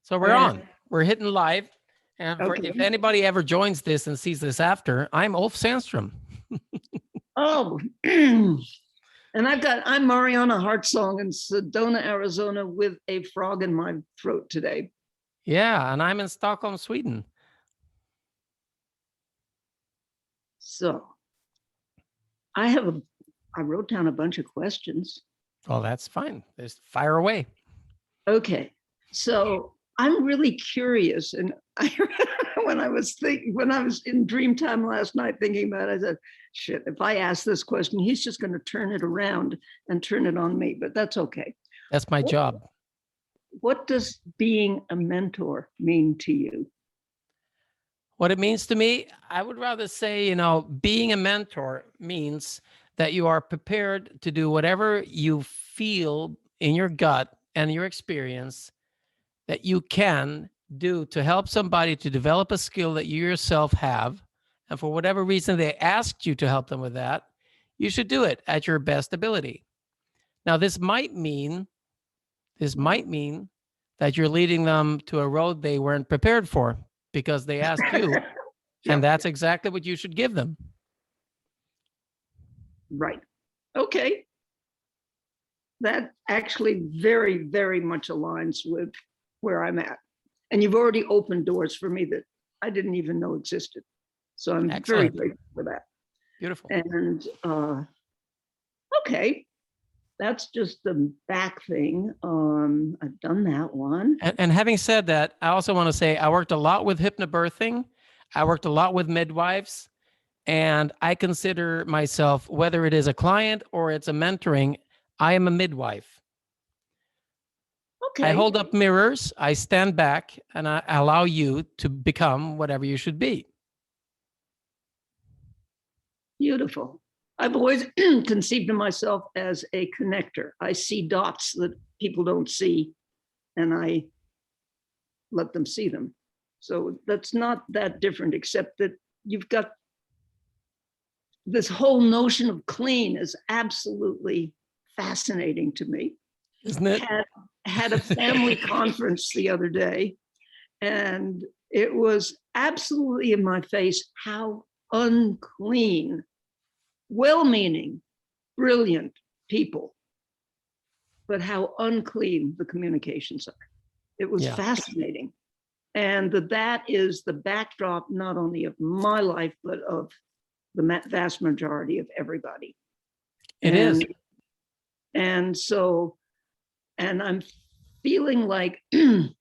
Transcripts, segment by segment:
So we're on. We're hitting live. And Okay. if anybody ever joins this and sees this after, I'm Ulf Sandstrom. Oh, and I'm Marianna Hartsong in Sedona, Arizona, with a frog in my throat today. Yeah, and I'm in Stockholm, Sweden. So I wrote down a bunch of questions. Well, that's fine. Just fire away. Okay. So I'm really curious. And when I was in Dreamtime last night thinking about it, I said, shit, if I ask this question, he's just going to turn it around and turn it on me, but that's okay. That's my job. What does being a mentor mean to you? What it means to me, I would rather say, being a mentor means that you are prepared to do whatever you feel in your gut and your experience that you can do to help somebody to develop a skill that you yourself have. And for whatever reason they asked you to help them with that, you should do it at your best ability. Now, this might mean that you're leading them to a road they weren't prepared for because they asked you, and that's exactly what you should give them. Right. Okay. That actually very, very much aligns with where I'm at. And you've already opened doors for me that I didn't even know existed. So I'm very grateful for that. Beautiful. And okay. That's just the back thing. I've done that one. And having said that, I also want to say I worked a lot with hypnobirthing. I worked a lot with midwives. And I consider myself, whether it is a client or it's a mentoring, I am a midwife. Okay. I hold up mirrors, I stand back, and I allow you to become whatever you should be. Beautiful. I've always conceived of myself as a connector. I see dots that people don't see, and I let them see them. So that's not that different, except that you've got this whole notion of clean is absolutely fascinating to me. Isn't it? Had a family conference the other day, and it was absolutely in my face how unclean, well-meaning, brilliant people, but how unclean the communications are. It was fascinating. And that is the backdrop not only of my life, but of the vast majority of everybody. It is. And so, and I'm feeling like if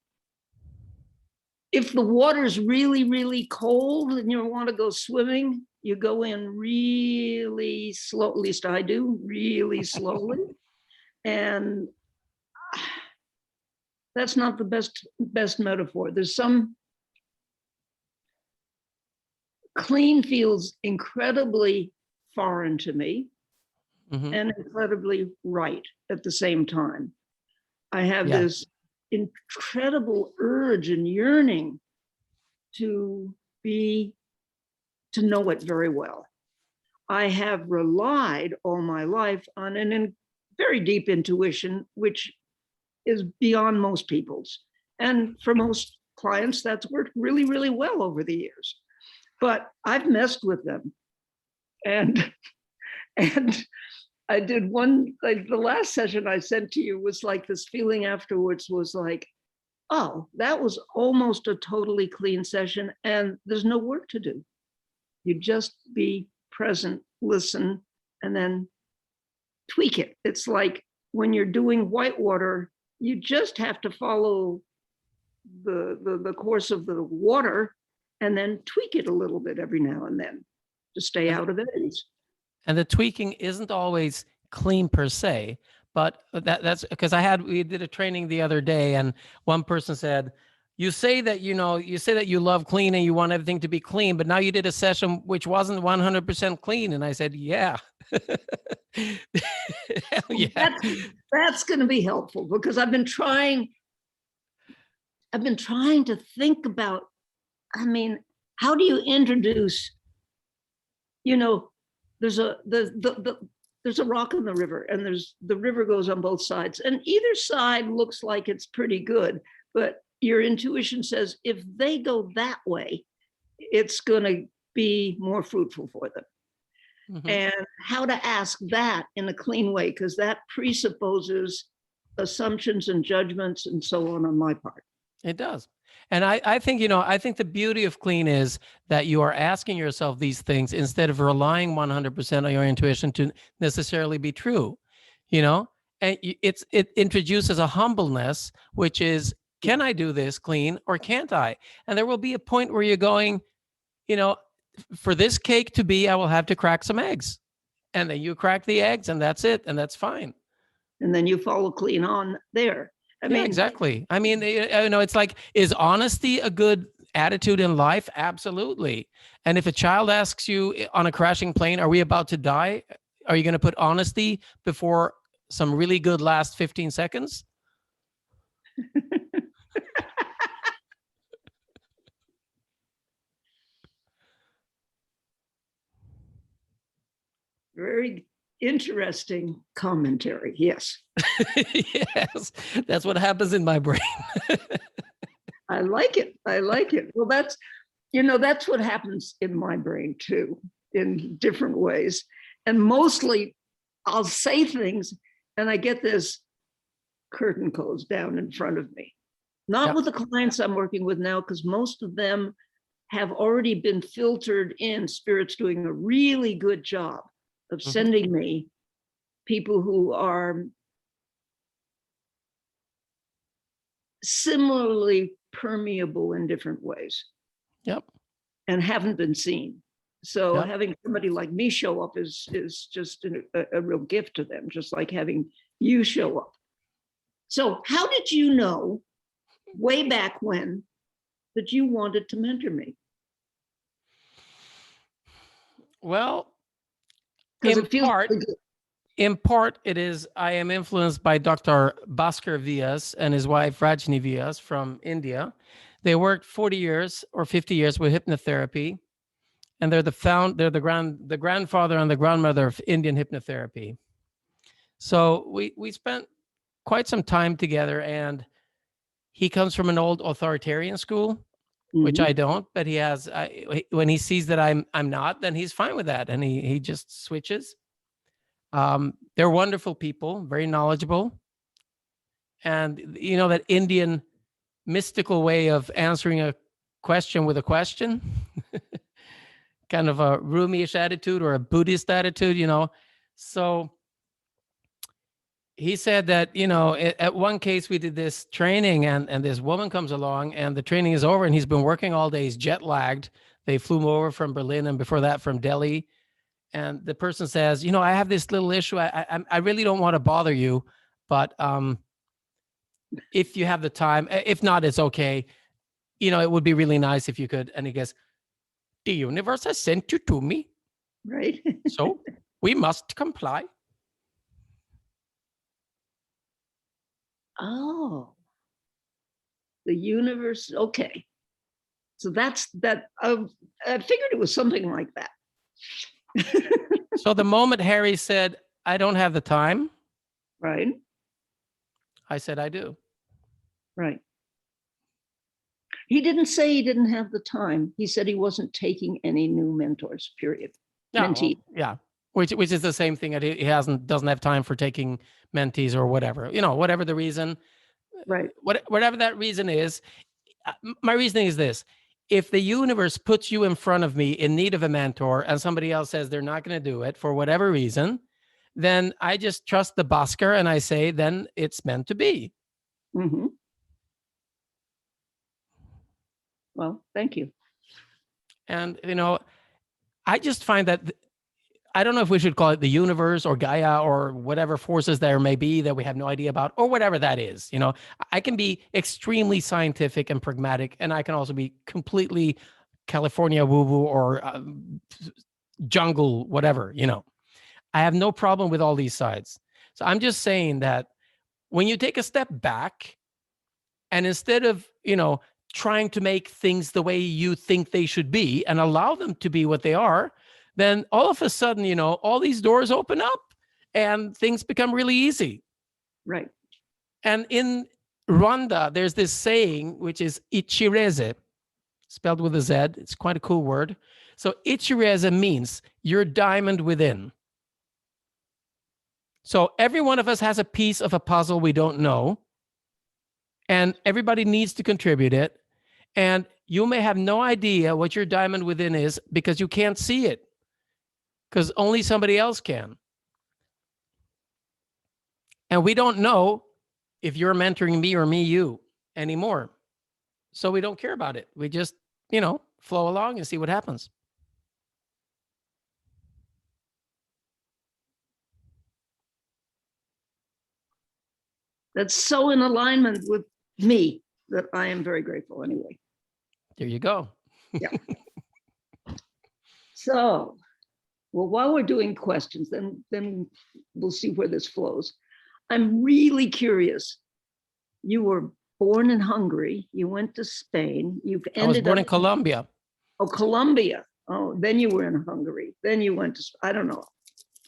the water's really, really cold and you want to go swimming, you go in really slow, at least I do, really slowly. And that's not the best metaphor. There's some clean feels incredibly foreign to me and incredibly right at the same time. I have this incredible urge and yearning to know it very well. I have relied all my life on a very deep intuition, which is beyond most people's. And for most clients, that's worked really, really well over the years. But I've messed with them. And I did one, like the last session I sent to you was like this feeling afterwards was like, oh, that was almost a totally clean session and there's no work to do. You just be present, listen, and then tweak it. It's like when you're doing whitewater, you just have to follow the course of the water and then tweak it a little bit every now and then to stay out of it. And the tweaking isn't always clean per se, but that's because we did a training the other day and one person said, you say that you love clean and you want everything to be clean, but now you did a session which wasn't 100% clean. And I said, yeah. Yeah. That's going to be helpful because I've been trying to think about, how do you introduce, there's a rock in the river and the river goes on both sides and either side looks like it's pretty good, but your intuition says if they go that way, it's going to be more fruitful for them. Mm-hmm. And how to ask that in a clean way, because that presupposes assumptions and judgments and so on my part. It does. And I think, I think the beauty of clean is that you are asking yourself these things instead of relying 100% on your intuition to necessarily be true, and it introduces a humbleness, which is, can I do this clean or can't I? And there will be a point where you're going, for this cake to be, I will have to crack some eggs. And then you crack the eggs and that's it. And that's fine. And then you follow clean on there. I mean, exactly. I mean, it's like, is honesty a good attitude in life? Absolutely. And if a child asks you on a crashing plane, are we about to die? Are you going to put honesty before some really good last 15 seconds? Very interesting commentary. Yes. Yes, that's what happens in my brain. I like it. I like it. Well, that's what happens in my brain too, in different ways. And mostly I'll say things and I get this curtain goes down in front of me. Not with the clients I'm working with now, because most of them have already been filtered in. Spirit's doing a really good job of sending me people who are similarly permeable in different ways. Yep. And haven't been seen. So having somebody like me show up is just a real gift to them, just like having you show up. So how did you know way back when that you wanted to mentor me? Well, in part, it is, I am influenced by Dr. Bhaskar Vyas and his wife, Rajni Vyas from India. They worked 40 years or 50 years with hypnotherapy. And they're the grandfather and the grandmother of Indian hypnotherapy. So we spent quite some time together, and he comes from an old authoritarian school, which I don't, but he has, when he sees that I'm not, then he's fine with that. And he just switches. They're wonderful people, very knowledgeable. And that Indian mystical way of answering a question with a question, kind of a Rumi-ish attitude or a Buddhist attitude, So he said that, at one case we did this training and this woman comes along and the training is over and he's been working all day. He's jet lagged. They flew him over from Berlin and before that from Delhi. And the person says, I have this little issue. I really don't want to bother you, but if you have the time, if not, it's okay. It would be really nice if you could. And he goes, the universe has sent you to me. Right. So we must comply. Oh, the universe. Okay. So that's that. I figured it was something like that. So the moment Harry said, I don't have the time. Right. I said, I do. Right. He didn't say he didn't have the time. He said he wasn't taking any new mentors, period. Mentee. Yeah. Which is the same thing that he doesn't have time for taking mentees or whatever, whatever the reason. Right. Whatever that reason is. My reasoning is this. If the universe puts you in front of me in need of a mentor and somebody else says they're not going to do it for whatever reason, then I just trust the Bhaskar and I say, then it's meant to be. Mm-hmm. Well, thank you. And, I just find that, I don't know if we should call it the universe or Gaia or whatever forces there may be that we have no idea about, or whatever that is. I can be extremely scientific and pragmatic, and I can also be completely California woo-woo or jungle, whatever, I have no problem with all these sides. So I'm just saying that when you take a step back and instead of, trying to make things the way you think they should be and allow them to be what they are, then all of a sudden, all these doors open up and things become really easy. Right. And in Rwanda, there's this saying, which is ichireze, spelled with a Z. It's quite a cool word. So ichireze means your diamond within. So every one of us has a piece of a puzzle we don't know, and everybody needs to contribute it. And you may have no idea what your diamond within is because you can't see it, because only somebody else can. And we don't know if you're mentoring me or me you anymore. So we don't care about it. We just, flow along and see what happens. That's so in alignment with me that I am very grateful anyway. There you go. Yeah. So, well, while we're doing questions, then we'll see where this flows. I'm really curious. You were born in Hungary. You went to Spain. You've ended I was born up in Colombia. Oh, Colombia. Oh, then you were in Hungary. Then you went to, I don't know.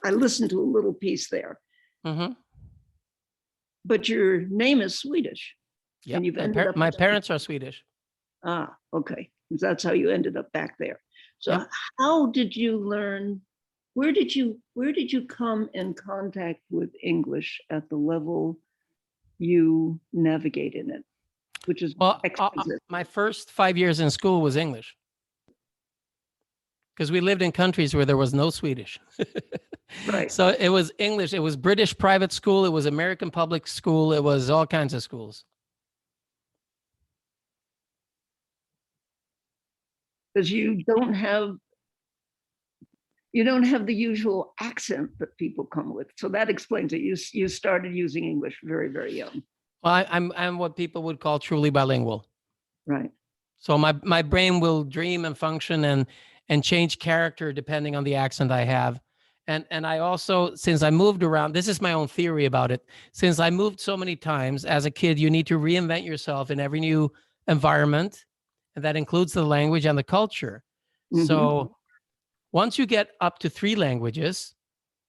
I listened to a little piece there. Mm-hmm. But your name is Swedish. Yeah, and you've ended up my parents are Swedish. Ah, okay. That's how you ended up back there. So Yep. how did you learn? Where did you come in contact with English at the level you navigate in it, which is Well, exquisite. my first 5 years in school was English, because we lived in countries where there was no Swedish. Right. So it was English. It was British private school. It was American public school. It was all kinds of schools. Because you don't have the usual accent that people come with. So that explains it. You started using English very, very young. Well, I'm what people would call truly bilingual. Right. So my brain will dream and function and change character depending on the accent I have. And I also, since I moved around, this is my own theory about it. Since I moved so many times as a kid, you need to reinvent yourself in every new environment. And that includes the language and the culture. Mhm. So once you get up to 3 languages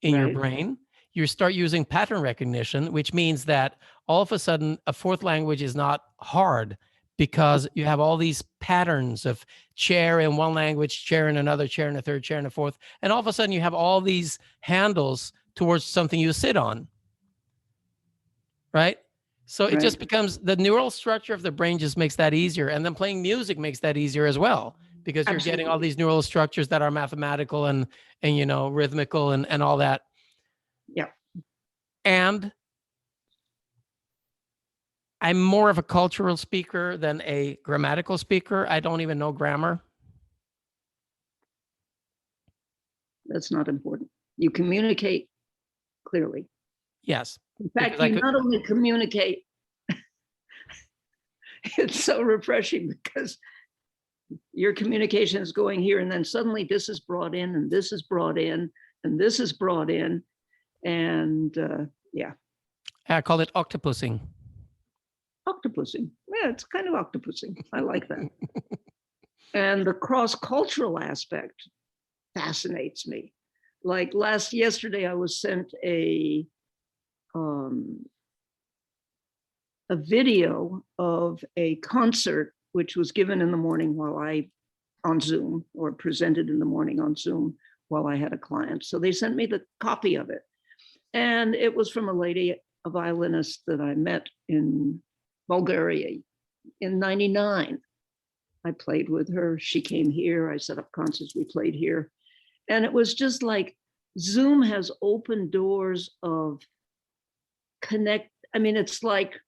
in your Right. brain, you start using pattern recognition, which means that all of a sudden a 4th language is not hard, because you have all these patterns of chair in one language, chair in another, chair in a third, chair in a fourth. And all of a sudden you have all these handles towards something you sit on. Right? So it just Right. becomes, the neural structure of the brain just makes that easier. And then playing music makes that easier as well, because you're getting all Absolutely. these neural structures that are mathematical and rhythmical and all that. Yeah. And I'm more of a cultural speaker than a grammatical speaker. I don't even know grammar. That's not important. You communicate clearly. Yes. In fact, you not only communicate, it's so refreshing because your communication is going here, and then suddenly this is brought in, and this is brought in, and this is brought in. And yeah. I call it octopussing. Octopussing. Yeah, it's kind of octopussing. I like that. And the cross-cultural aspect fascinates me. Like yesterday, I was sent a video of a concert which was given in the morning on Zoom, or presented in the morning on Zoom while I had a client. So they sent me the copy of it. And it was from a violinist that I met in Bulgaria in '99. I played with her. She came here. I set up concerts. We played here. And it was just like Zoom has opened doors of connect. I mean, it's like,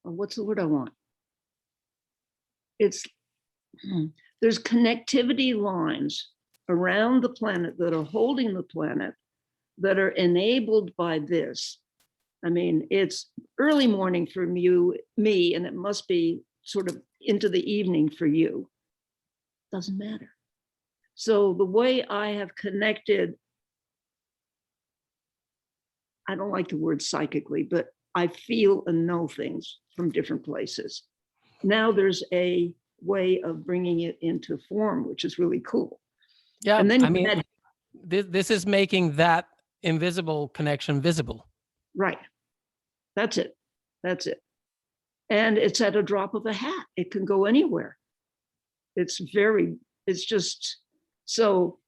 what's the word I want? There's connectivity lines around the planet that are holding the planet, that are enabled by this. I mean, it's early morning for me, and it must be sort of into the evening for you. Doesn't matter. So the way I have connected, I don't like the word psychically, but I feel and know things from different places. Now there's a way of bringing it into form, which is really cool. Yeah, And then I mean, this is making that invisible connection visible. Right. That's it. That's it. And it's at a drop of a hat. It can go anywhere. It's just so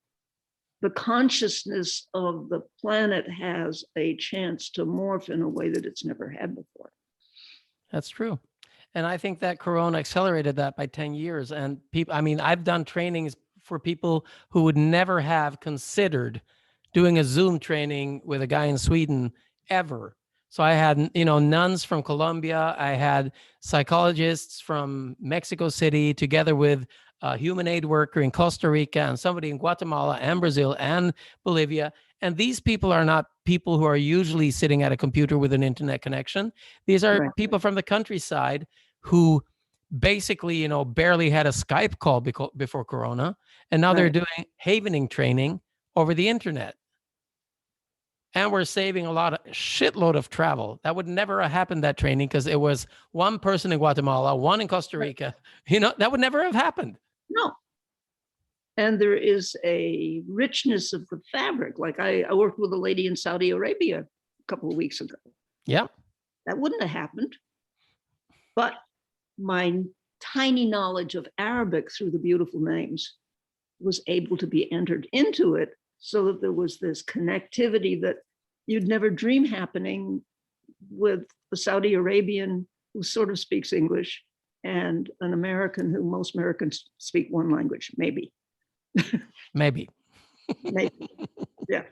the consciousness of the planet has a chance to morph in a way that it's never had before. That's true. And I think that Corona accelerated that by 10 years. And people, I mean, I've done trainings for people who would never have considered doing a Zoom training with a guy in Sweden ever. So I had, nuns from Colombia. I had psychologists from Mexico City together with a human aid worker in Costa Rica and somebody in Guatemala and Brazil and Bolivia. And these people are not people who are usually sitting at a computer with an internet connection. These are people from the countryside who basically, barely had a Skype call before Corona. And now they're doing havening training over the internet. And we're saving a shitload of travel. That would never have happened, that training, because it was one person in Guatemala, one in Costa Rica. That would never have happened. No. And there is a richness of the fabric. Like I worked with a lady in Saudi Arabia a couple of weeks ago. Yeah. That wouldn't have happened. But my tiny knowledge of Arabic through the beautiful names was able to be entered into it, so that there was this connectivity that you'd never dream happening with a Saudi Arabian who sort of speaks English and an American who most Americans speak one language, maybe. Maybe. Maybe. Yeah.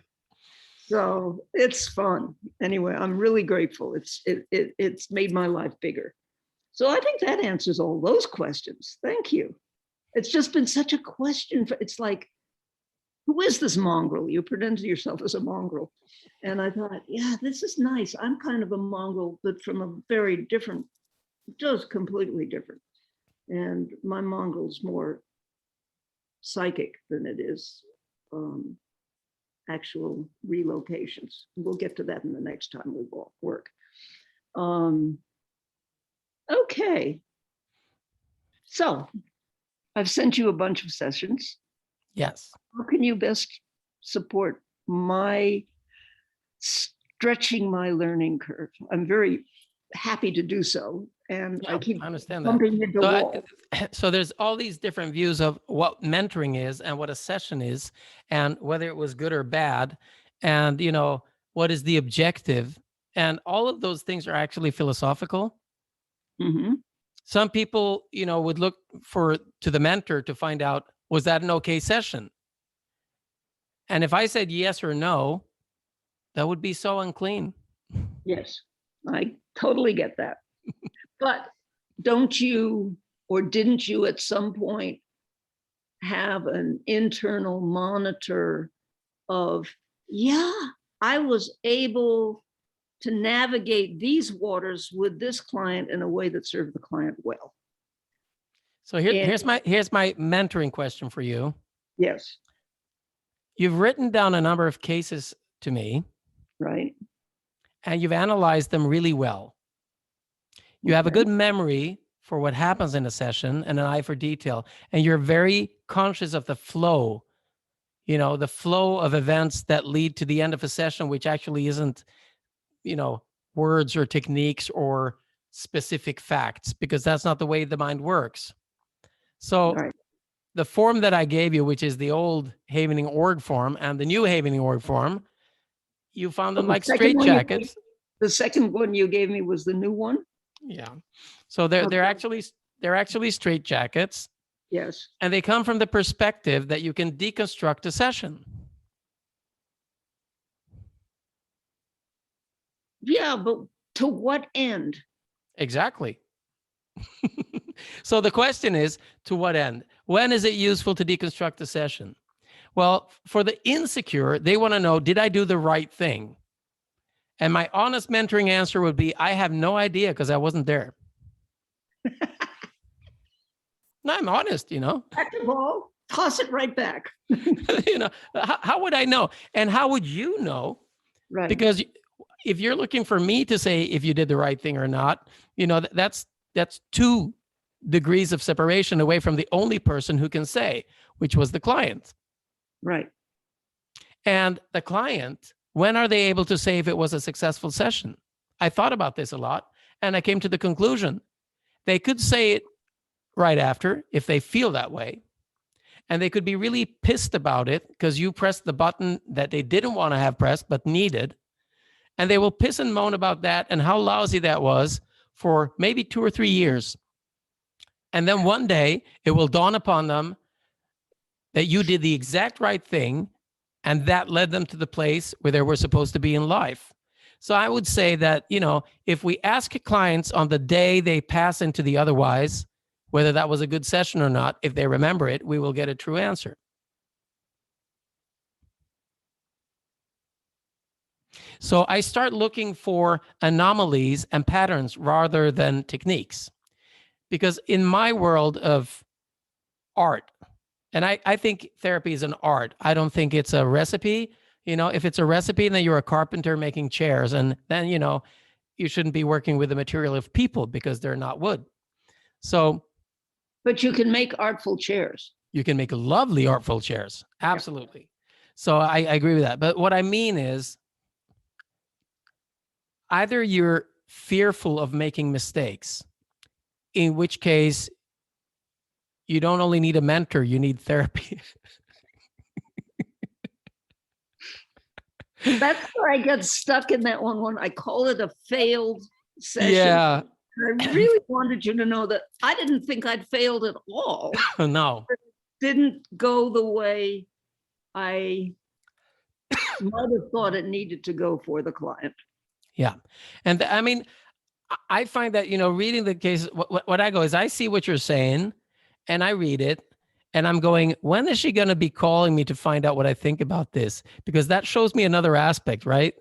So it's fun. Anyway, I'm really grateful. It's made my life bigger. So I think that answers all those questions. Thank you. It's just been such a question. It's like, who is this mongrel? You pretend to yourself as a mongrel. And I thought, yeah, this is nice. I'm kind of a mongrel, but from a very different, just completely different. And my mongrel's more psychic than it is actual relocations. We'll get to that in the next time we work. Okay. So I've sent you a bunch of sessions. Yes. How can you best support my stretching my learning curve? I'm very happy to do so. And yeah, I keep understand bumping that. into the wall. So there's all these different views of what mentoring is and what a session is and whether it was good or bad. And, what is the objective? And all of those things are actually philosophical. Mm-hmm. Some people, would look to the mentor to find out, was that an okay session? And if I said yes or no, that would be so unclean. Yes, I totally get that. But don't you, or didn't you at some point have an internal monitor of, yeah, I was able to navigate these waters with this client in a way that served the client well? So here's my mentoring question for you. Yes. You've written down a number of cases to me. Right. And you've analyzed them really well. You have a good memory for what happens in a session and an eye for detail. And you're very conscious of the flow, the flow of events that lead to the end of a session, which actually isn't, words or techniques or specific facts, because that's not the way the mind works. So the form that I gave you, which is the old Havening org form and the new Havening org form, you found them like straitjackets. The second one you gave me was the new one. Yeah. So they're actually straitjackets. Yes. And they come from the perspective that you can deconstruct a session. Yeah, but to what end? Exactly. So the question is, to what end? When is it useful to deconstruct a session? Well, for the insecure, they want to know, did I do the right thing? And my honest mentoring answer would be, I have no idea because I wasn't there. No, I'm honest, Back the ball, toss it right back. How would I know? And how would you know? Right. Because if you're looking for me to say if you did the right thing or not, that's 2 degrees of separation away from the only person who can say, which was the client. Right. And the client When are they able to say if it was a successful session? I thought about this a lot, and I came to the conclusion they could say it right after if they feel that way. And they could be really pissed about it because you pressed the button that they didn't want to have pressed but needed. And they will piss and moan about that and how lousy that was for maybe 2 or 3 years. And then one day it will dawn upon them that you did the exact right thing, and that led them to the place where they were supposed to be in life. So I would say that, if we ask clients on the day they pass into the otherwise, whether that was a good session or not, if they remember it, we will get a true answer. So I start looking for anomalies and patterns rather than techniques. Because in my world of art, and I think therapy is an art. I don't think it's a recipe. If it's a recipe, then you're a carpenter making chairs. And then, you shouldn't be working with the material of people because they're not wood. So, but you can make artful chairs. You can make lovely artful chairs. Absolutely. Yeah. So I agree with that. But what I mean is, either you're fearful of making mistakes, in which case you don't only need a mentor, you need therapy. That's where I get stuck in that one. I call it a failed session. Yeah. I really wanted you to know that I didn't think I'd failed at all. No. It didn't go the way I might have thought it needed to go for the client. Yeah. And I mean, I find that, reading the case, what I go is I see what you're saying and I read it and I'm going, when is she going to be calling me to find out what I think about this? Because that shows me another aspect, right?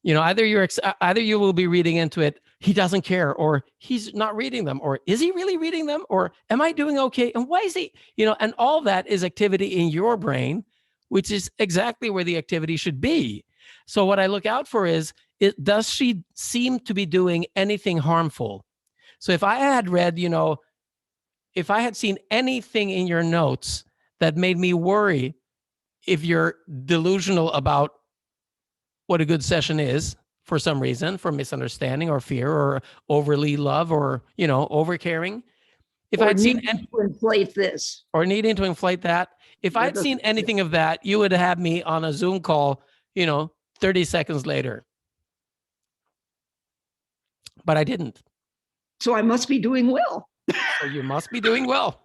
Either you will be reading into it, he doesn't care, or he's not reading them, or is he really reading them? Or am I doing okay? And why is he, and all that is activity in your brain, which is exactly where the activity should be. So what I look out for is, does she seem to be doing anything harmful? So if I had read, if I had seen anything in your notes that made me worry if you're delusional about what a good session is for some reason, for misunderstanding or fear or overly love or, over caring. If I'd seen to inflate this. Or needing to inflate that. If I'd seen anything of that, you would have me on a Zoom call, 30 seconds later. But I didn't. So I must be doing well. So you must be doing well.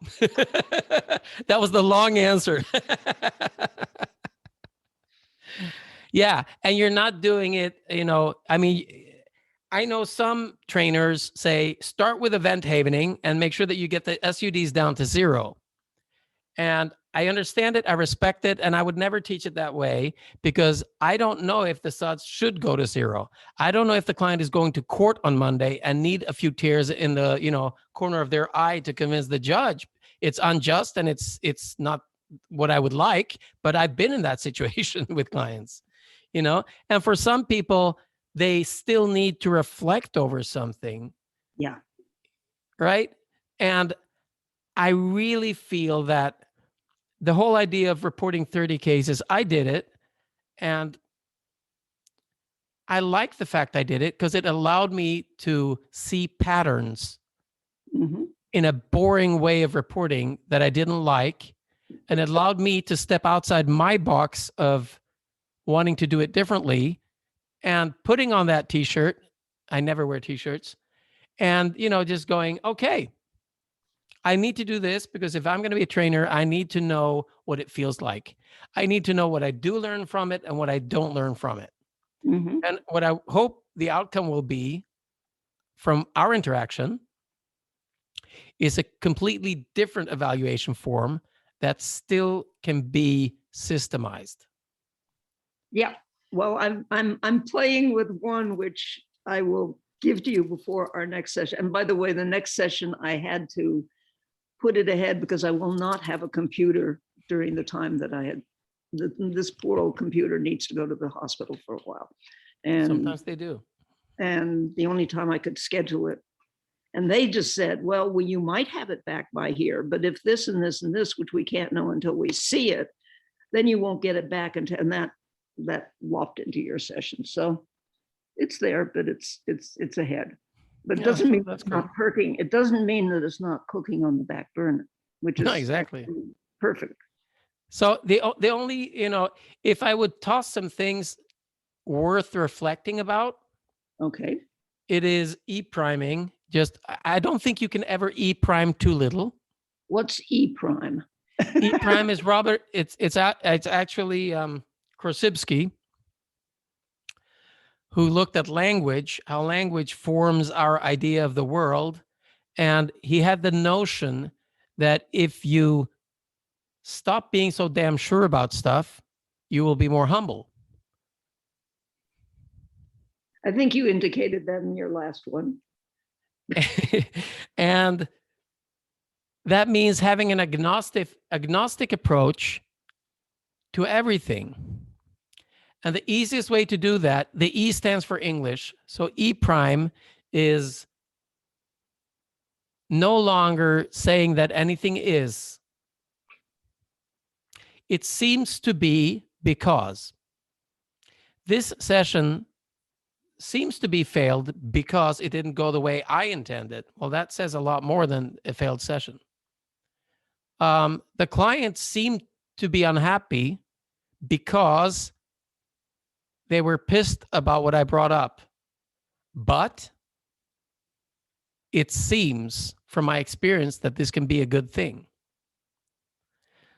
That was the long answer. Yeah. And you're not doing it, I mean, I know some trainers say, start with event havening and make sure that you get the SUDs down to 0. And I understand it, I respect it, and I would never teach it that way because I don't know if the SUDs should go to 0. I don't know if the client is going to court on Monday and need a few tears in the corner of their eye to convince the judge. It's unjust and it's not what I would like, but I've been in that situation with clients, and for some people, they still need to reflect over something. Yeah. Right. And I really feel that the whole idea of reporting 30 cases, I did it. And I like the fact I did it because it allowed me to see patterns in a boring way of reporting that I didn't like. And it allowed me to step outside my box of wanting to do it differently and putting on that t-shirt. I never wear t-shirts. And, just going, okay, I need to do this because if I'm going to be a trainer, I need to know what it feels like. I need to know what I do learn from it and what I don't learn from it. And what I hope the outcome will be from our interaction is a completely different evaluation form that still can be systemized. Yeah. Well, I'm playing with one which I will give to you before our next session. And by the way, the next session I had to put it ahead because I will not have a computer during the time that I had. This poor old computer needs to go to the hospital for a while. And sometimes they do. And the only time I could schedule it. And they just said, well, you might have it back by here, but if this and this and this, which we can't know until we see it, then you won't get it back until, and that that lopped into your session. So it's there, but it's ahead. But it Yeah, doesn't mean that's it's good. not perking. It doesn't mean that it's not cooking on the back burner, which No, is exactly. perfect. So the only, if I would toss some things worth reflecting about, Okay. it is e-priming. Just I don't think you can ever e-prime too little. What's E prime? E-prime is Robert. It's actually Krosibsky, who looked at language, how language forms our idea of the world, and he had the notion that if you stop being so damn sure about stuff, you will be more humble. I think you indicated that in your last one. And that means having an agnostic approach to everything. And the easiest way to do that, the E stands for English. So E prime is no longer saying that anything is. It seems to be because. This session seems to be failed because it didn't go the way I intended. Well, that says a lot more than a failed session. The client seemed to be unhappy because they were pissed about what I brought up. But it seems from my experience that this can be a good thing.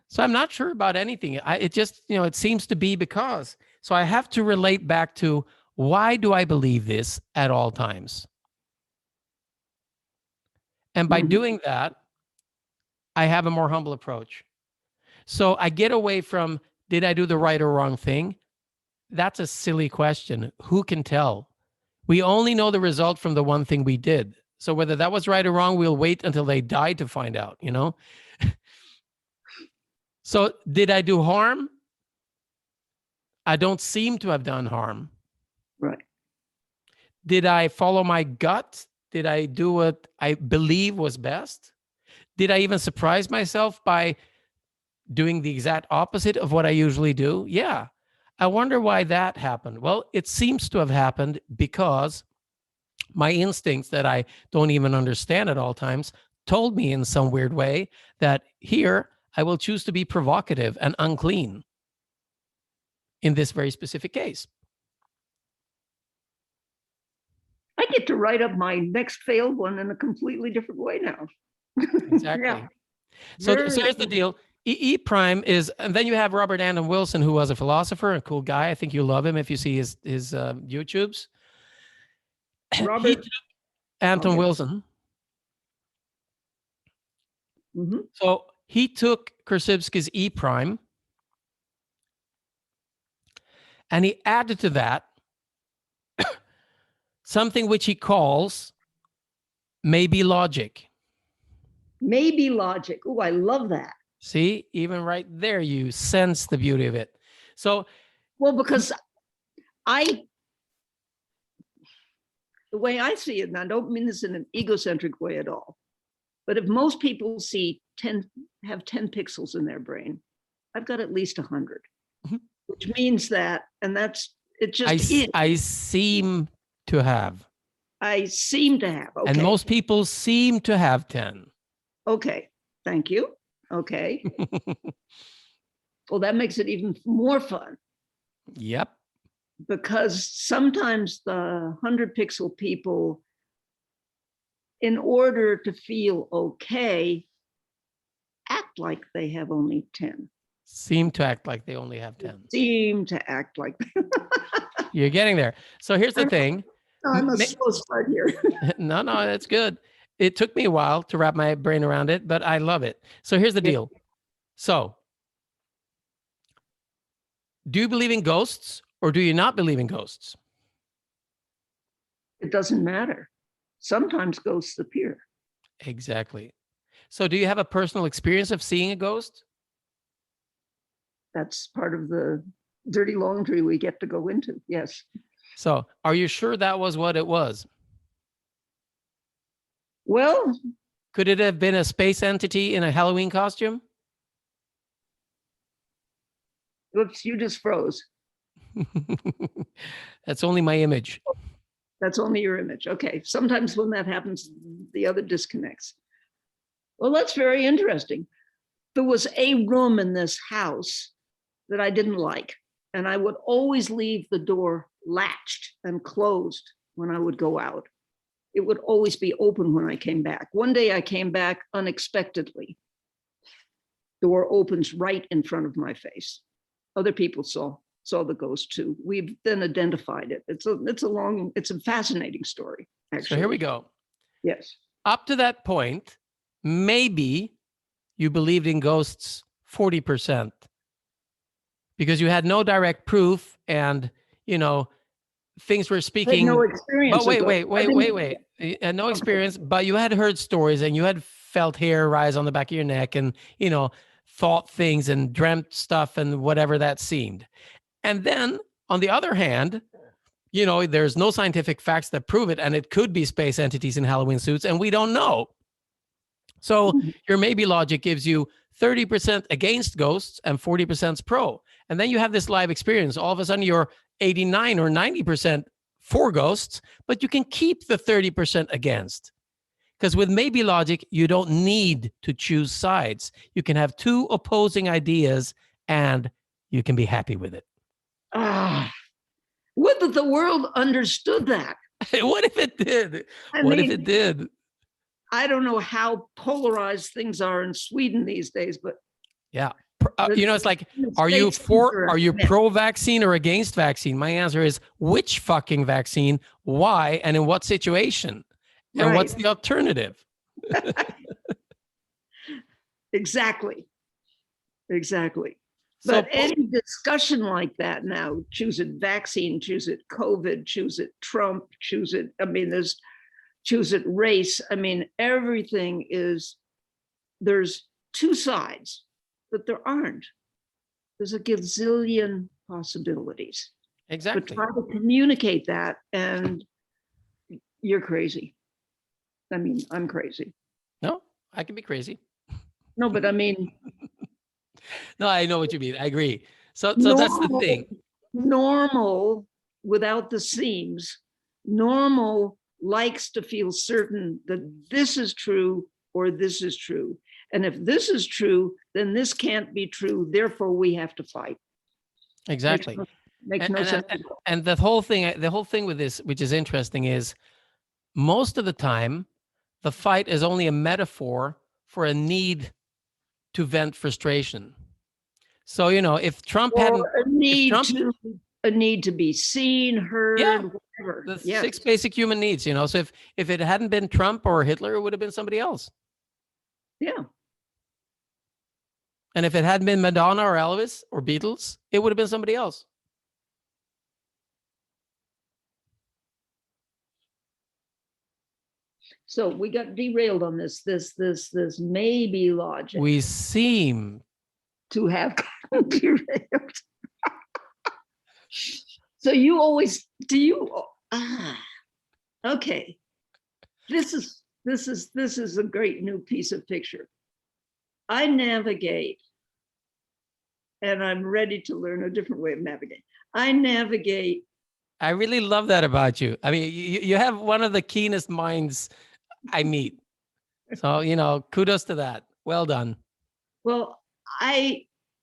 So I'm not sure about anything. It just, it seems to be because. So I have to relate back to, why do I believe this at all times? And by doing that, I have a more humble approach. So I get away from, did I do the right or wrong thing? That's a silly question. Who can tell? We only know the result from the one thing we did. So whether that was right or wrong, we'll wait until they die to find out, So did I do harm? I don't seem to have done harm. Right. Did I follow my gut? Did I do what I believe was best? Did I even surprise myself by doing the exact opposite of what I usually do? Yeah. I wonder why that happened. Well, it seems to have happened because my instincts that I don't even understand at all times told me in some weird way that here I will choose to be provocative and unclean in this very specific case. I get to write up my next failed one in a completely different way now. Exactly. Yeah. So here's the deal. E prime is, and then you have Robert Anton Wilson, who was a philosopher, a cool guy. I think you love him if you see his YouTubes. Robert Anton okay. Wilson. Mm-hmm. So he took Krasivsky's E prime and he added to that something which he calls maybe logic. Maybe logic. Oh, I love that. See, even right there, you sense the beauty of it. So, well, because the way I see it, and I don't mean this in an egocentric way at all, but if most people have 10 pixels in their brain, I've got at least 100, which means that, and that's, it just is. I seem to have. I seem to have. Okay. And most people seem to have 10. Okay. Thank you. Okay. Well, that makes it even more fun. Yep. Because sometimes the 100 pixel people, in order to feel okay, act like they have only 10. Seem to act like they only have 10. Seem to act like You're getting there. So here's the thing. I'm a slow start here. No, that's good. It took me a while to wrap my brain around it, but I love it. So here's the deal. So, do you believe in ghosts or do you not believe in ghosts? It doesn't matter. Sometimes ghosts appear. Exactly. So do you have a personal experience of seeing a ghost? That's part of the dirty laundry we get to go into. Yes. So are you sure that was what it was? Well, could it have been a space entity in a Halloween costume? Whoops, you just froze. That's only my image. That's only your image. Okay. Sometimes when that happens, the other disconnects. Well, that's very interesting. There was a room in this house that I didn't like, and I would always leave the door latched and closed when I would go out. It would always be open when I came back. One day I came back unexpectedly. Door opens right in front of my face. Other people saw the ghost too. We've then identified it. It's a fascinating story, actually. So here we go. Yes. Up to that point, maybe you believed in ghosts 40% because you had no direct proof and, things were speaking. No experience. But wait. And no experience, but you had heard stories and you had felt hair rise on the back of your neck and, thought things and dreamt stuff and whatever that seemed. And then on the other hand, there's no scientific facts that prove it. And it could be space entities in Halloween suits and we don't know. So your maybe logic gives you 30% against ghosts and 40% pro. And then you have this live experience. All of a sudden you're 89 or 90% for ghosts, but you can keep the 30% against. Because with maybe logic, you don't need to choose sides. You can have two opposing ideas and you can be happy with it. Would that the world understood that? What if it did? If it did? I don't know how polarized things are in Sweden these days, but yeah. It's like, are you pro-vaccine or against vaccine? My answer is which fucking vaccine, why, and in what situation? And what's the alternative? Exactly. But any discussion like that now, choose it vaccine, choose it COVID, choose it Trump, choose it, choose it race. Everything there's two sides, but there aren't. There's a gazillion possibilities. Exactly. But try to communicate that and you're crazy. I'm crazy. No, I can be crazy. No, but no, I know what you mean. I agree. So that's the thing. Normal without the seams. Normal likes to feel certain that this is true or this is true. And if this is true, then this can't be true. Therefore, we have to fight. Exactly. Makes no sense. And the whole thing with this, which is interesting, is most of the time, the fight is only a metaphor for a need to vent frustration. So, if Trump hadn't... a need to be seen, heard, whatever. The 6 basic human needs, So if it hadn't been Trump or Hitler, it would have been somebody else. Yeah. And if it hadn't been Madonna or Elvis or Beatles, it would have been somebody else. So we got derailed on this maybe logic. We seem to have derailed. So you always okay. This is a great new piece of picture. I navigate, and I'm ready to learn a different way of navigating. I really love that about you. You have one of the keenest minds I meet. So, kudos to that. Well done. Well,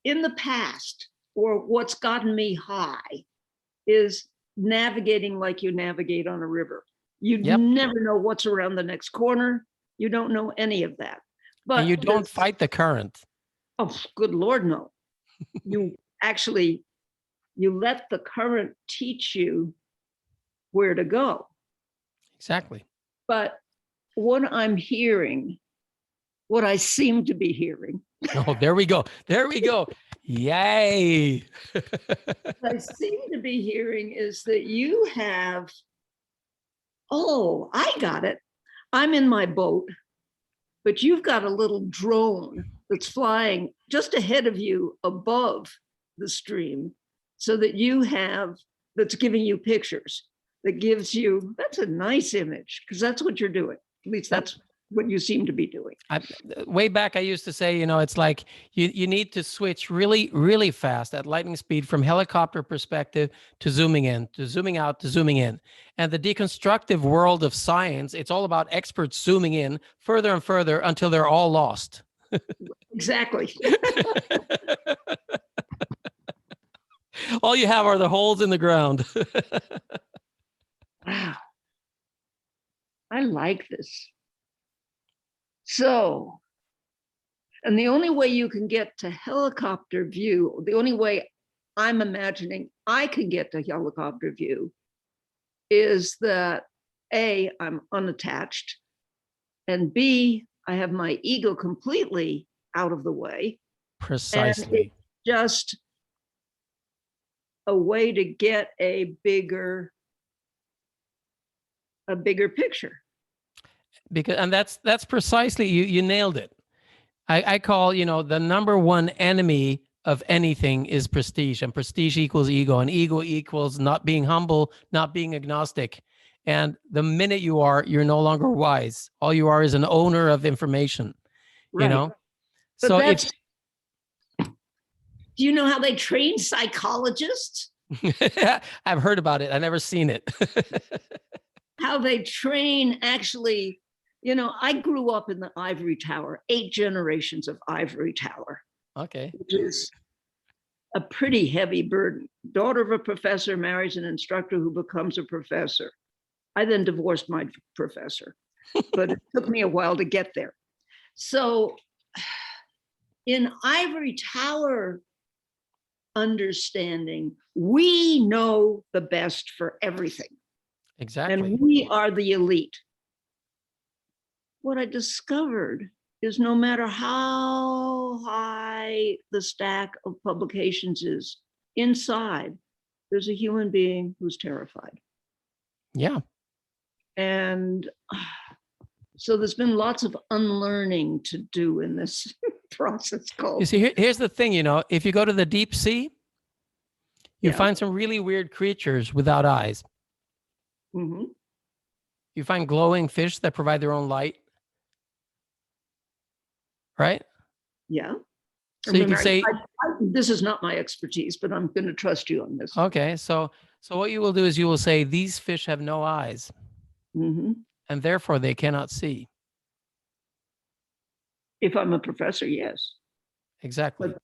in the past, or what's gotten me high, is navigating like you navigate on a river. You never know what's around the next corner. You don't know any of that. But and you don't fight the current. Oh, good Lord, no. You let the current teach you where to go. Exactly. But what I'm hearing, what I seem to be hearing. Oh, there we go. Yay. What I seem to be hearing is that you have, I got it. I'm in my boat, but you've got a little drone that's flying just ahead of you above the stream so that that's giving you pictures, that's a nice image because that's what you're doing. At least that's what you seem to be doing. Way back, I used to say, it's like you need to switch really, really fast at lightning speed from helicopter perspective to zooming in, to zooming out, to zooming in. And the deconstructive world of science, it's all about experts zooming in further and further until they're all lost. Exactly. All you have are the holes in the ground. Wow. I like this. So, and the only way you can get to helicopter view, the only way I'm imagining I can get to helicopter view is that A, I'm unattached, and B, I have my ego completely out of the way. Precisely. And just a way to get a bigger picture. And that's precisely, you nailed it. I call, the number one enemy of anything is prestige, and prestige equals ego, and ego equals not being humble, not being agnostic. And the minute you're no longer wise. All you are is an owner of information, Right. But so that's, do you know how they train psychologists? I've heard about it. I've never seen it. How they train actually, I grew up in the ivory tower, 8 generations of ivory tower. Okay. Which is a pretty heavy burden. Daughter of a professor marries an instructor who becomes a professor. I then divorced my professor, but it took me a while to get there. So in ivory tower understanding, we know the best for everything. Exactly. And we are the elite. What I discovered is no matter how high the stack of publications is, inside, there's a human being who's terrified. Yeah. And so there's been lots of unlearning to do in this process called. You see, here's the thing, if you go to the deep sea, you find some really weird creatures without eyes. Mm-hmm. You find glowing fish that provide their own light. Right? Yeah. So you can say, this is not my expertise, but I'm going to trust you on this. Okay. So what you will do is you will say, these fish have no eyes, and therefore they cannot see. If I'm a professor, yes. Exactly.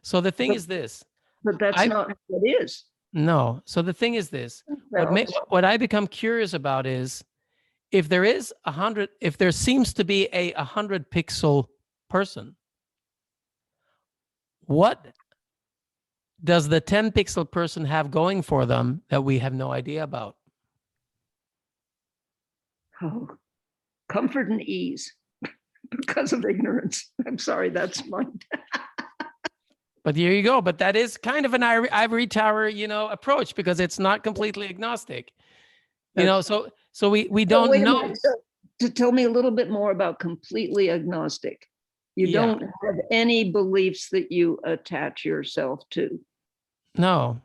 So the thing is this. But that's not what it is. No. So the thing is this. What I become curious about is, if there seems to be a 100 pixel person, what does the 10 pixel person have going for them that we have no idea about? Oh, comfort and ease because of ignorance. I'm sorry, that's mine. But there you go. But that is kind of an ivory tower, approach, because it's not completely agnostic. So we don't know. To tell me a little bit more about completely agnostic. You don't have any beliefs that you attach yourself to. No.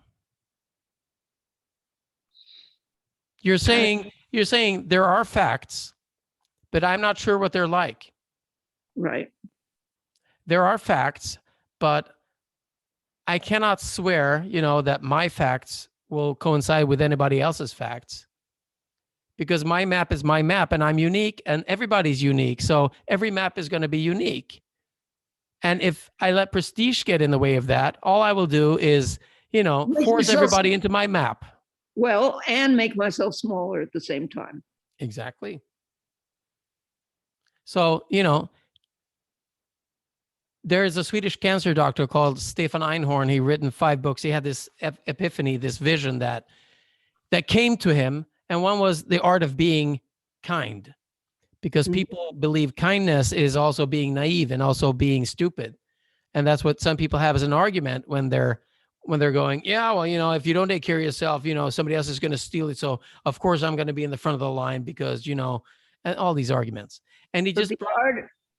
You're saying there are facts, but I'm not sure what they're like. Right. There are facts, but I cannot swear, that my facts will coincide with anybody else's facts, because my map is my map and I'm unique and everybody's unique. So every map is going to be unique. And if I let prestige get in the way of that, all I will do is, force everybody into my map. Well, and make myself smaller at the same time. Exactly. So, there is a Swedish cancer doctor called Stefan Einhorn. He written 5 books. He had this epiphany, this vision that came to him. And one was the art of being kind, because people believe kindness is also being naive and also being stupid. And that's what some people have as an argument when they're going, yeah, well, if you don't take care of yourself, somebody else is going to steal it. So of course I'm going to be in the front of the line because, and all these arguments. And the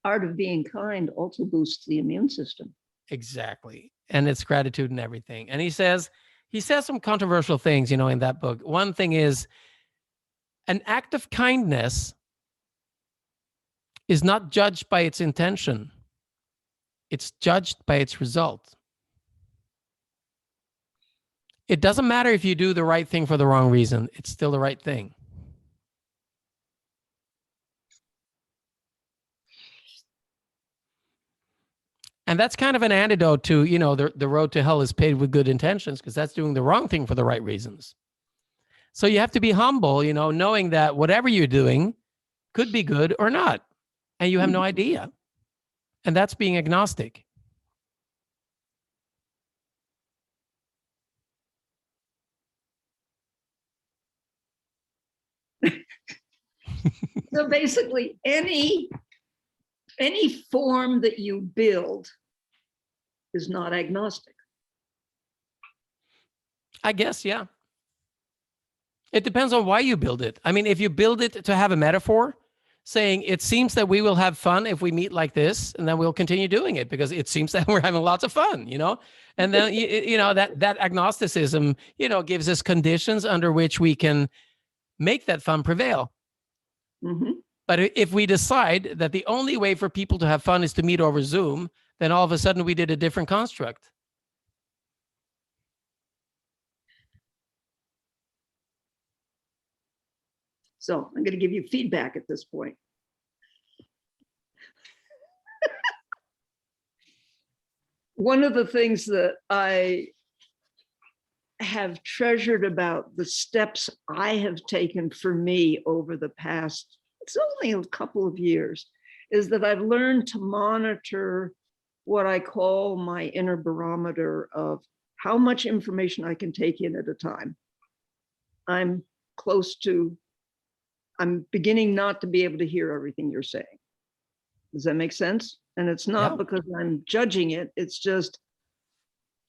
art of being kind also boosts the immune system. Exactly. And it's gratitude and everything. And he says some controversial things, in that book. One thing is, an act of kindness is not judged by its intention. It's judged by its result. It doesn't matter if you do the right thing for the wrong reason. It's still the right thing. And that's kind of an antidote to, the road to hell is paved with good intentions, because that's doing the wrong thing for the right reasons. So you have to be humble, knowing that whatever you're doing could be good or not, and you have no idea. And that's being agnostic. So basically, any form that you build is not agnostic. I guess, yeah. It depends on why you build it. I mean, if you build it to have a metaphor, saying it seems that we will have fun if we meet like this, and then we'll continue doing it because it seems that we're having lots of fun, and then that agnosticism, gives us conditions under which we can make that fun prevail. Mm-hmm. But if we decide that the only way for people to have fun is to meet over Zoom, then all of a sudden we did a different construct. So I'm going to give you feedback at this point. One of the things that I have treasured about the steps I have taken for me over the past, it's only a couple of years, is that I've learned to monitor what I call my inner barometer of how much information I can take in at a time. I'm beginning not to be able to hear everything you're saying. Does that make sense? And it's not because I'm judging it. It's just,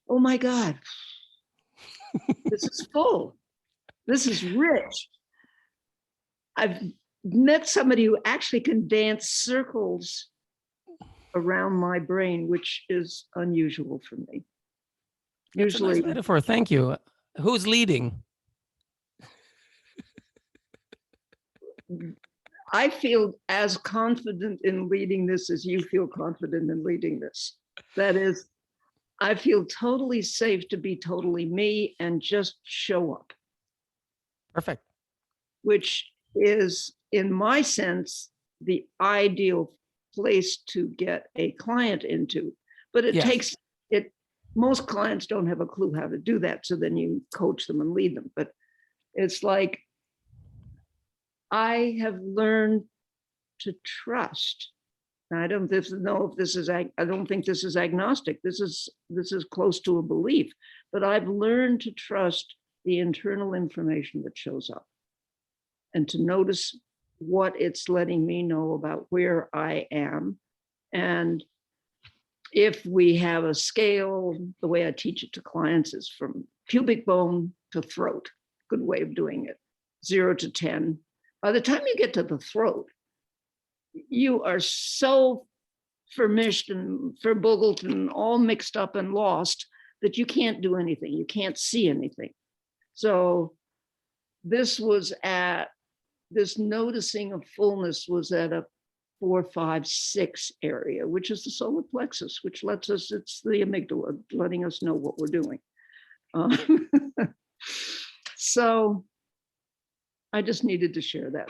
oh my God, this is full. This is rich. I've met somebody who actually can dance circles around my brain, which is unusual for me. That's usually a nice metaphor. Thank you. Who's leading? I feel as confident in leading this as you feel confident in leading this. That is, I feel totally safe to be totally me and just show up. Perfect. Which is, in my sense, the ideal place to get a client into. But it takes it. Most clients don't have a clue how to do that. So then you coach them and lead them. But it's like, I have learned to trust. I don't know if this is, I don't think this is agnostic. This is close to a belief, but I've learned to trust the internal information that shows up and to notice what it's letting me know about where I am. And if we have a scale, the way I teach it to clients is from pubic bone to throat. Good way of doing it. 0 to 10. By the time you get to the throat, you are so vermished and verboogled and all mixed up and lost that you can't do anything. You can't see anything. So this noticing of fullness was at a 4, 5, 6 area, which is the solar plexus, which lets us, it's the amygdala letting us know what we're doing. So I just needed to share that.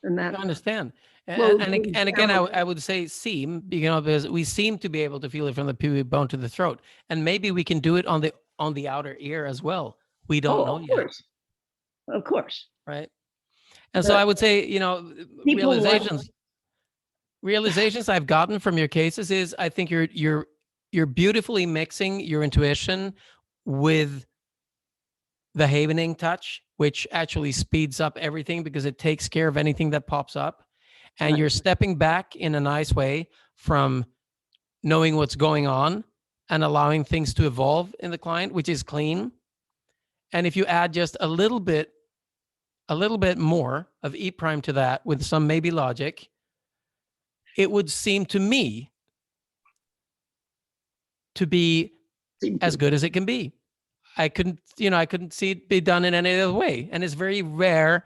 And that I understand. And again, I would say seem, because we seem to be able to feel it from the pubic bone to the throat. And maybe we can do it on the outer ear as well. We don't know yet. Of course. Right. And so I would say, realizations I've gotten from your cases is I think you're beautifully mixing your intuition with the havening touch, which actually speeds up everything because it takes care of anything that pops up. And you're stepping back in a nice way from knowing what's going on and allowing things to evolve in the client, which is clean. And if you add just a little bit more of E prime to that with some maybe logic, it would seem to me to be as good as it can be. I couldn't see it be done in any other way. And it's very rare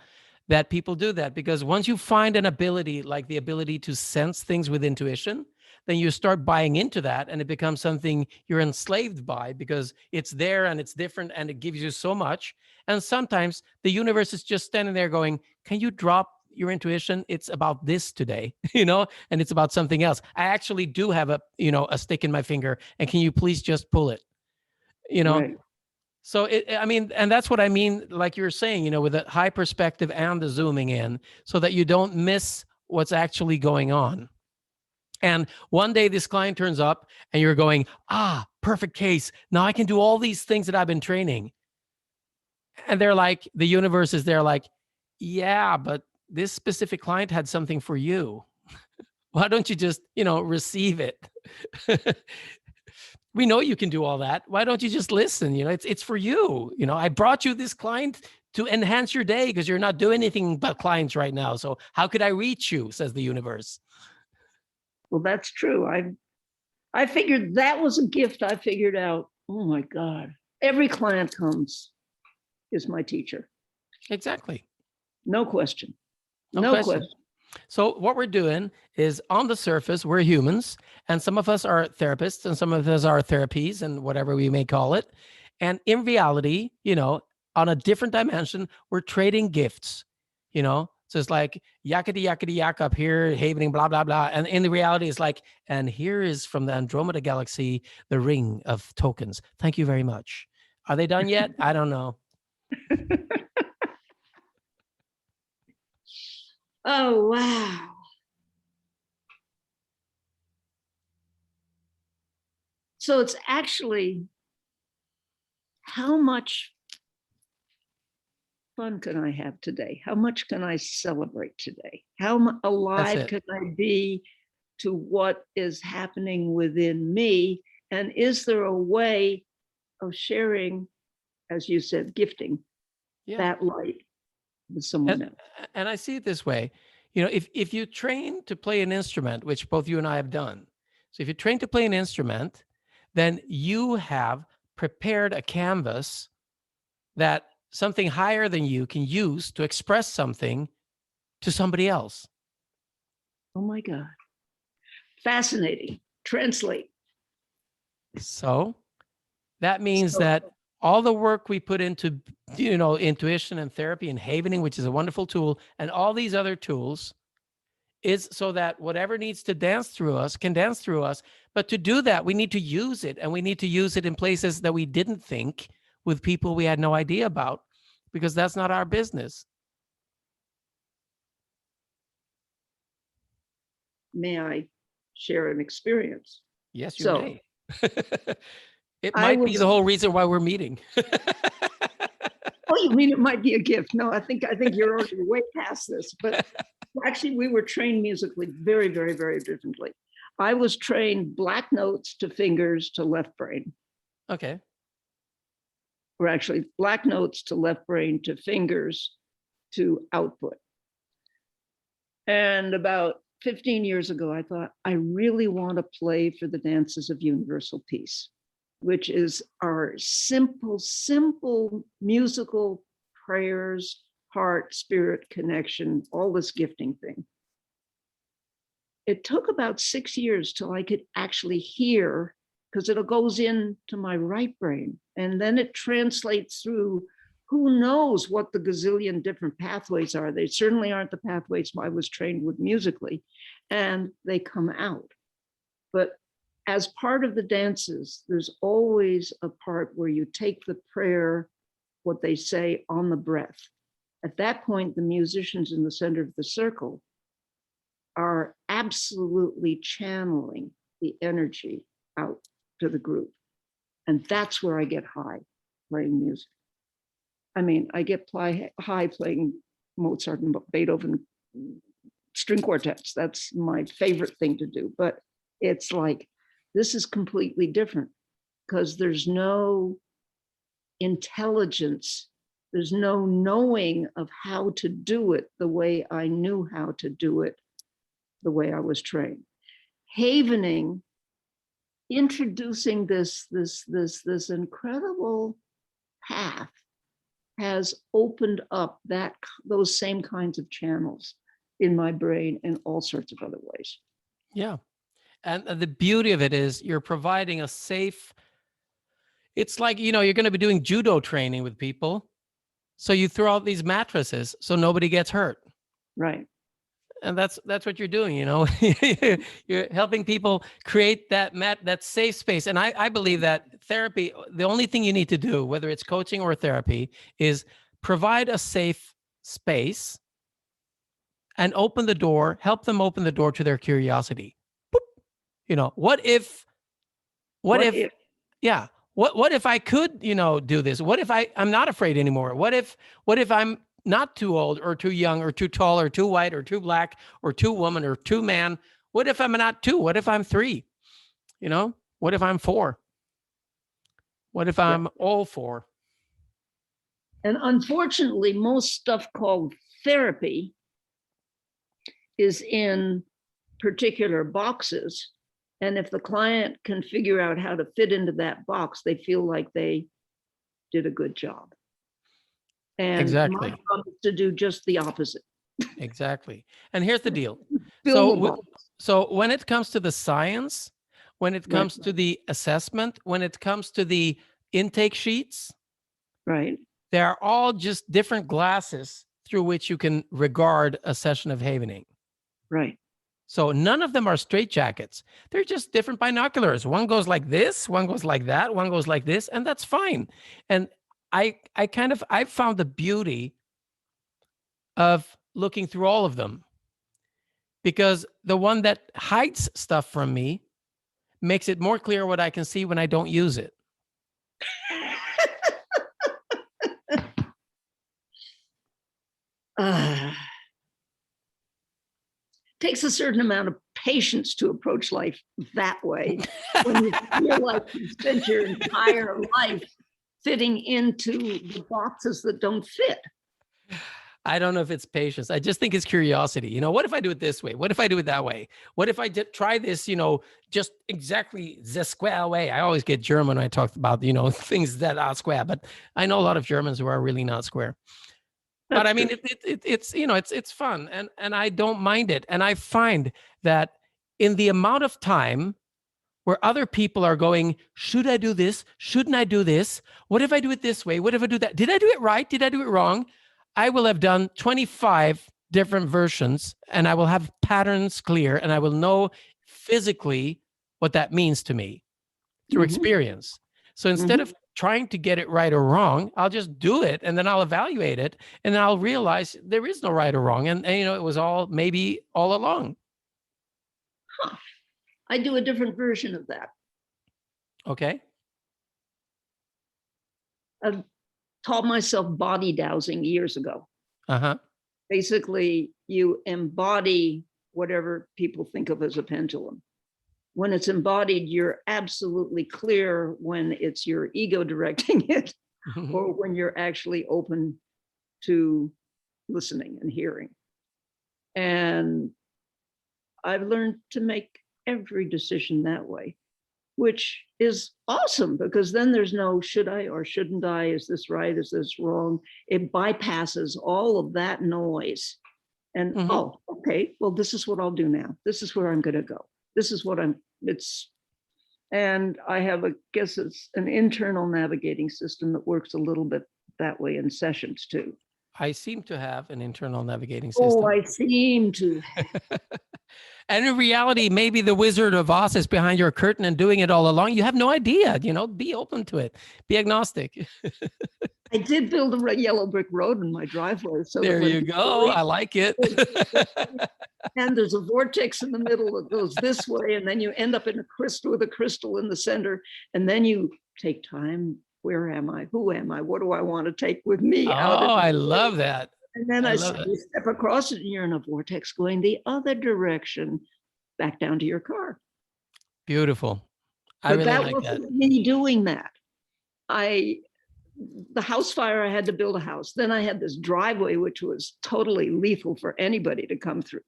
that people do that, because once you find an ability, like the ability to sense things with intuition, then you start buying into that and it becomes something you're enslaved by because it's there and it's different and it gives you so much. And sometimes the universe is just standing there going, can you drop your intuition? It's about this today, and it's about something else. I actually do have a stick in my finger, and can you please just pull it? You know, Right. so I mean, and that's what I mean, like you're saying, with a high perspective and the zooming in, so that you don't miss what's actually going on. And one day this client turns up and you're going, perfect case. Now I can do all these things that I've been training. And they're like, the universe is there like, yeah, but this specific client had something for you. Why don't you just, receive it? We know you can do all that. Why don't you just listen? It's for you. I brought you this client to enhance your day because you're not doing anything but clients right now. So how could I reach you? Says the universe. Well, that's true. I figured that was a gift. I figured out, oh my God, every client comes is my teacher. Exactly. No question. No No question. question. So what we're doing is, on the surface, we're humans, and some of us are therapists, and some of us are therapies, and whatever we may call it. And in reality, on a different dimension, we're trading gifts. So it's like yakety yakety yak up here, havening, blah blah blah. And in the reality, it's like, and here is from the Andromeda galaxy, the ring of tokens. Thank you very much. Are they done yet? I don't know. Oh, wow. So it's actually, how much fun can I have today? How much can I celebrate today? How That's alive it. can I be to what is happening within me? And is there a way of sharing, as you said, gifting Yeah. that light with someone And, else? and I see it this way. If you train to play an instrument, which both you and I have done, so if you train to play an instrument, then you have prepared a canvas that something higher than you can use to express something to somebody else. Oh my God. Fascinating. Translate. So that means So, that all the work we put into, intuition and therapy and havening, which is a wonderful tool, and all these other tools, is so that whatever needs to dance through us can dance through us. But to do that, we need to use it, and we need to use it in places that we didn't think, with people we had no idea about, because that's not our business. may I share an experience? Yes, you So may. It I might be the was, whole reason why we're meeting. oh, you mean it might be a gift? No, I think you're already way past this. But actually, we were trained musically very, very, very differently. I was trained black notes to fingers to left brain, Okay. or actually black notes to left brain to fingers to output. And about 15 years ago, I thought, I really want to play for the dances of universal peace, which is our simple, simple musical prayers, heart, spirit connection, all this gifting thing. It took about 6 years till I could actually hear, because it goes into my right brain and then it translates through. Who knows what the gazillion different pathways are? They certainly aren't the pathways I was trained with musically, and they come out. But as part of the dances, there's always a part where you take the prayer, what they say, on the breath. At that point, the musicians in the center of the circle are absolutely channeling the energy out to the group. And that's where I get high playing music. I mean, I get high playing Mozart and Beethoven string quartets. That's my favorite thing to do. But it's like, this is completely different because there's no intelligence, there's no knowing of how to do it the way I knew how to do it, the way I was trained. Havening, introducing this incredible path has opened up those same kinds of channels in my brain in all sorts of other ways. Yeah. And the beauty of it is you're providing a safe, it's like, you're going to be doing judo training with people. So you throw out these mattresses so nobody gets hurt. Right. And that's what you're doing, you're helping people create that safe space. And I believe that therapy, the only thing you need to do, whether it's coaching or therapy, is provide a safe space and help them open the door to their curiosity. Boop. What What if, if? yeah, what if I could, do this? What if I'm not afraid anymore? What if I'm not too old or too young or too tall or too white or too black or too woman or too man? What if I'm not two? What if I'm three? What if I'm four? What if Yeah. I'm all four? And unfortunately, most stuff called therapy is in particular boxes. And if the client can figure out how to fit into that box, they feel like they did a good job. And my Exactly. job is to do just the opposite. Exactly. And here's the deal. Fill the So, box. so when it comes to the science, when it Right. comes to the assessment, when it comes to the intake sheets, Right. they are all just different glasses through which you can regard a session of havening. Right. So none of them are straitjackets. They're just different binoculars. One goes like this, one goes like that, one goes like this, and that's fine. And I've found the beauty of looking through all of them, because the one that hides stuff from me makes it more clear what I can see when I don't use it. Takes a certain amount of patience to approach life that way when you feel like you spent your entire life fitting into the boxes that don't fit. I don't know if it's patience. I just think it's curiosity. What if I do it this way? What if I do it that way? What if I try this, just exactly the square way? I always get German when I talk about, things that are square, but I know a lot of Germans who are really not square. But I mean, it's fun, and I don't mind it. And I find that in the amount of time where other people are going, should I do this? Shouldn't I do this? What if I do it this way? What if I do that? Did I do it right? Did I do it wrong? I will have done 25 different versions, and I will have patterns clear, and I will know physically what that means to me through experience. So instead of trying to get it right or wrong, I'll just do it, and then I'll evaluate it, and then I'll realize there is no right or wrong. And it was maybe all along. Huh. I do a different version of that. Okay. I taught myself body dowsing years ago. Uh-huh. Basically, you embody whatever people think of as a pendulum. When it's embodied, you're absolutely clear when it's your ego directing it or when you're actually open to listening and hearing. And I've learned to make every decision that way, which is awesome, because then there's no should I or shouldn't I, is this right, is this wrong? It bypasses all of that noise. And oh, okay, well, this is what I'll do now. This is where I'm going to go. This is what and I have guess it's an internal navigating system that works a little bit that way in sessions too. I seem to have an internal navigating system. Oh, I seem to. And in reality, maybe the Wizard of Oz is behind your curtain and doing it all along. You have no idea, be open to it. Be agnostic. I did build a yellow brick road in my driveway. So there you go. I like it. And there's a vortex in the middle that goes this way. And then you end up in a crystal with a crystal in the center. And then you take time. Where am I? Who am I? What do I want to take with me? Oh, I love that. And then I step across it and you're in a vortex going the other direction back down to your car. Beautiful. I really like that. Wasn't me doing that. The house fire, I had to build a house. Then I had this driveway, which was totally lethal for anybody to come through.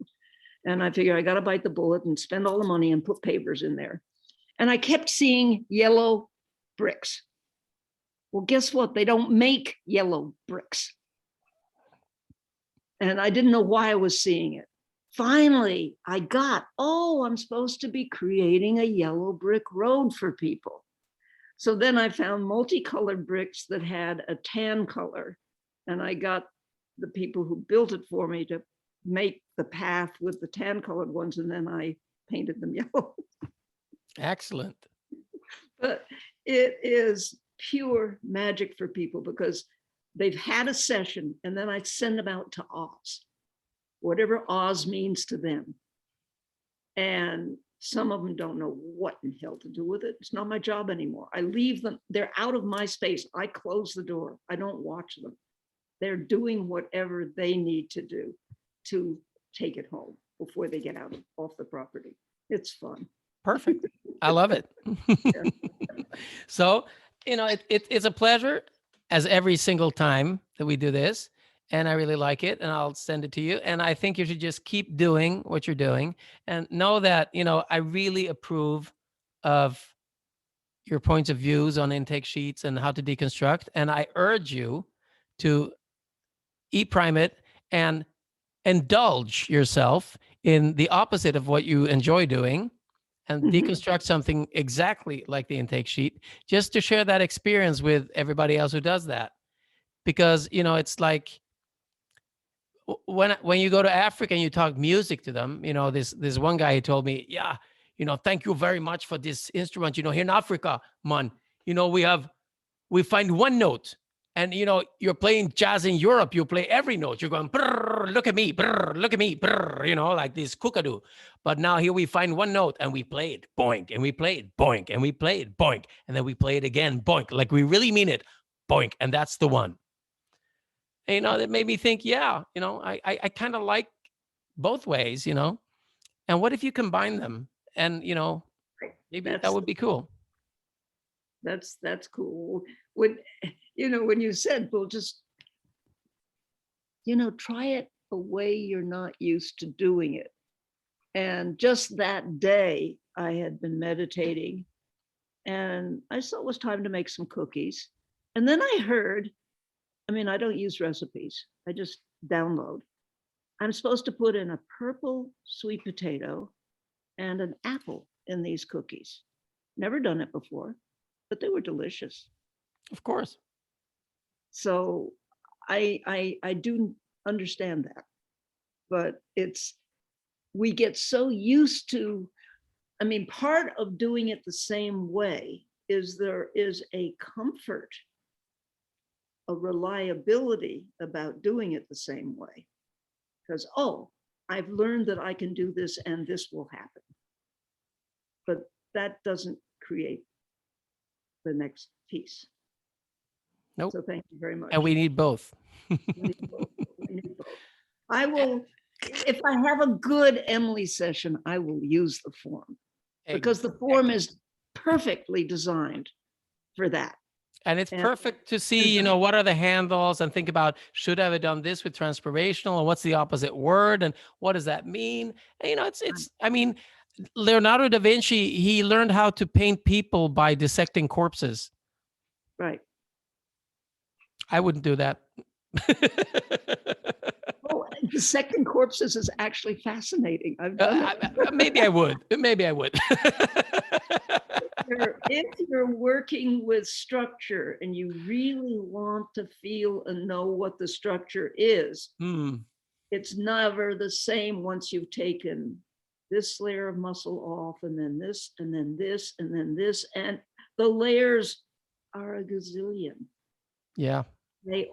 And I figured I got to bite the bullet and spend all the money and put pavers in there. And I kept seeing yellow bricks. Well, guess what? They don't make yellow bricks. And I didn't know why I was seeing it. Finally, I got, I'm supposed to be creating a yellow brick road for people. So then I found multicolored bricks that had a tan color. And I got the people who built it for me to make the path with the tan colored ones. And then I painted them yellow. Excellent. But it is pure magic for people because they've had a session and then I send them out to Oz, whatever Oz means to them. And some of them don't know what in hell to do with it. It's not my job anymore. I leave them. They're out of my space. I close the door. I don't watch them. They're doing whatever they need to do to take it home before they get out off the property. It's fun. Perfect. I love it. So, it's a pleasure as every single time that we do this. And I really like it, and I'll send it to you. And I think you should just keep doing what you're doing and know that, I really approve of your points of views on intake sheets and how to deconstruct. And I urge you to prime it and indulge yourself in the opposite of what you enjoy doing and deconstruct something exactly like the intake sheet, just to share that experience with everybody else who does that. Because, it's like, when you go to Africa and you talk music to them, this one guy, he told me, yeah, thank you very much for this instrument. Here in Africa, man, we find one note, and you're playing jazz in Europe, you play every note. You're going, brrr, look at me, brrr, look at me, brrr, like this kookadoo. But now here we find one note and we play it, boink, and we play it, boink, and we play it, boink, and then we play it again, boink, like we really mean it, boink, and that's the one. And, that made me think, yeah, I kind of like both ways, and what if you combine them? And, maybe that would be cool. That's cool. When you said, well, just, try it a way you're not used to doing it. And just that day, I had been meditating and I saw it was time to make some cookies. And then I heard, I don't use recipes. I just download. I'm supposed to put in a purple sweet potato and an apple in these cookies. Never done it before, but they were delicious. Of course. So I do understand that, but we get so used to, part of doing it the same way is there is a comfort, a reliability about doing it the same way. Because, I've learned that I can do this and this will happen. But that doesn't create the next piece. Nope. So thank you very much. And we need both. We need both. I will, if I have a good Emily session, I will use the form because the form is perfectly designed for that. And it's perfect to see, what are the handles and think about, should I have done this with transpirational, and what's the opposite word and what does that mean? And, Leonardo da Vinci, he learned how to paint people by dissecting corpses. Right. I wouldn't do that. Dissecting corpses is actually fascinating. I've done it. Maybe I would. If you're working with structure and you really want to feel and know what the structure is, it's never the same once you've taken this layer of muscle off and then this and then this and then this, and the layers are a gazillion. Yeah. They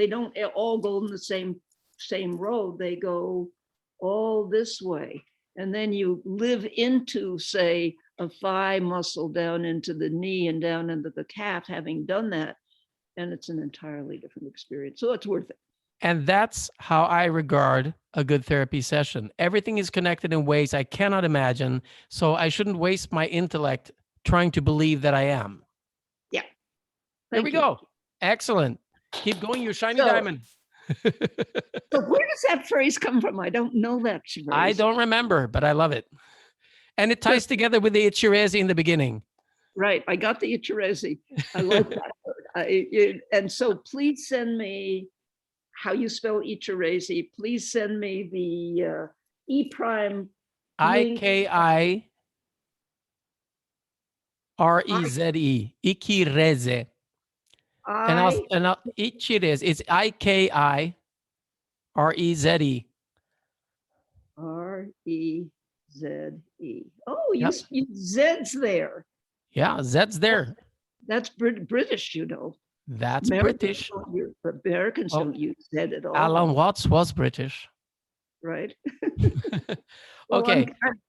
don't all go in the same road. They go all this way. And then you live into, say, a thigh muscle down into the knee and down into the calf, having done that. And it's an entirely different experience. So it's worth it. And that's how I regard a good therapy session. Everything is connected in ways I cannot imagine. So I shouldn't waste my intellect trying to believe that I am. Yeah. There we go. Excellent. Keep going, you shiny diamond. So where does that phrase come from? I don't know that phrase. I don't remember, but I love it. And it ties together with the Ichirezi in the beginning. Right. I got the Ichirezi. I like that word. And so please send me how you spell Ichirese. Please send me the E prime link. IKIREZE. Ikireze. I And Ichireze. It's IKIREZE. REZE. Oh, Yep. you Z's there. Yeah, Z's there. That's British, you know. That's British. Americans Oh, don't use Z at all. Alan Watts was British. Right. Well, Okay,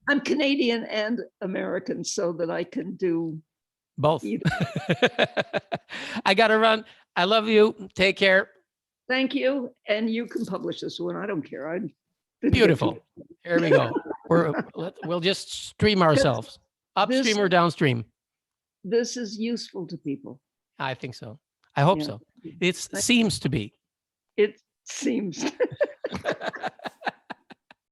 I'm Canadian and American, so that I can do both. either. I got to run. I love you. Take care. Thank you, and you can publish this one. I don't care. I didn't Beautiful. Get to Here we go. We'll just stream ourselves upstream or downstream. This is useful to people. I think so. I hope Yeah. so. It seems to be. It seems.